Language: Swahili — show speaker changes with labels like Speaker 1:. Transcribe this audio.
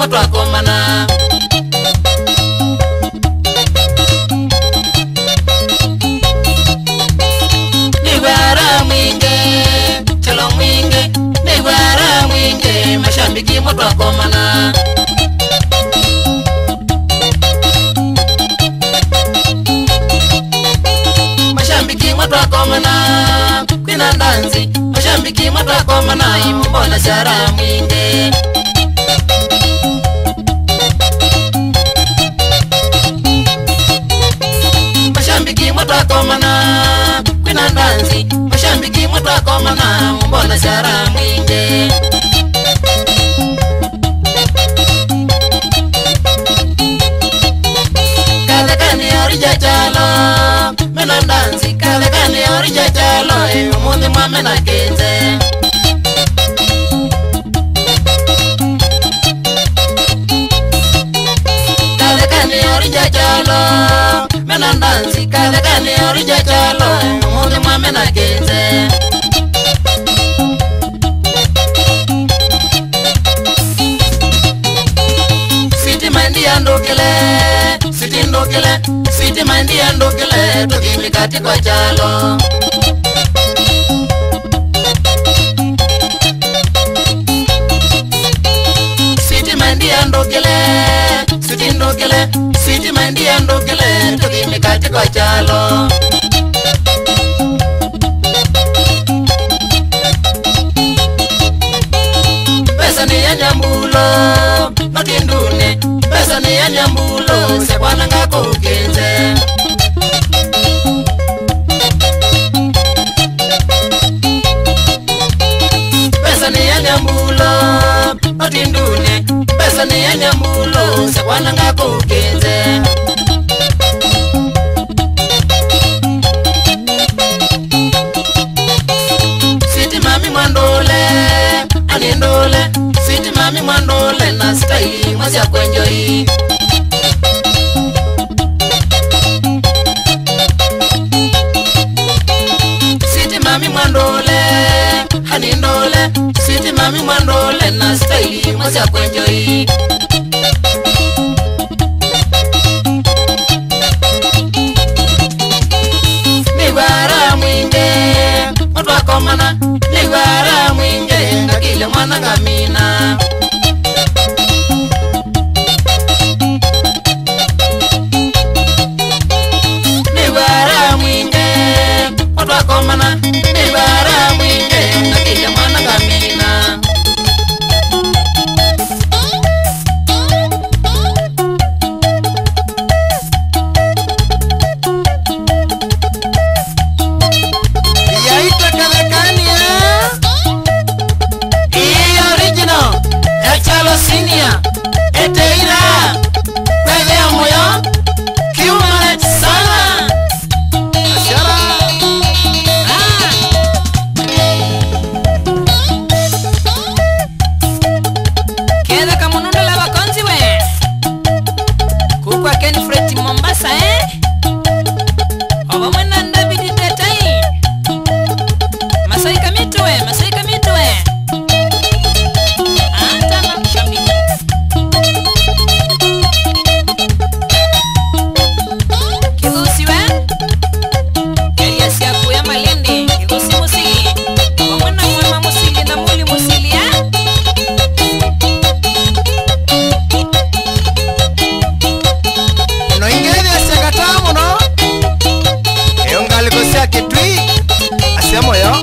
Speaker 1: Twakomana Nibara mwinge chalo mwinge Nibara mwinge mashambiki twakomana Mashambiki twakomana Kwina ndanzi mashambiki twakomana Mbona shara mwinge Twakomana kwina ndanzi mashambiki twakomana mbona shara mwinge Kale kani orija chalo mena ndanzi kale kani orija chalo umundi mwamena kenze Kale kani orija chalo mena ndanzi kale kani orija chalo umundi mwamena kenze Siti mandi andokele Siti ndokele Siti mandi andokele Tukimikati kwa chalo Siti mandi andokele Siti ndokele Siti mandi andokele Tukimikati kwa chalo Pesa ni ya nyambulo Notindune Pesa ni ya nyambulo Sekwana ngako ukenze Pesa ni ya nyambulo Notindune Pesa ni ya nyambulo Sekwana ngako ukenze Siti mami mwandole Anindole Siti mami mwandole na style mwazia kwenjoi Siti mami mwandole Anindole Siti mami mwandole na style mwazia kwenjoi Nibara mwinge twakomana Nibara mwinge ngakile mwana ngamina Nibara mwinge twakomana Nibara mwinge ngakile mwana ngamina Yaita kalekani original Echalo senior Eteira Kwele ya moyo Kiumanet sana Ashara Keda kamununda la wakonzi we Kukwa Ken Freti Mombasa Owa mwena ndabidi tetai Masai kamitwe Anta mshambiki Kilusi we Elias ya kuya malindi Kilusi musili Wamwana mwema musili na muli musili ya No ingeni asiakatamu no Eungali kosia kitui Asemo yo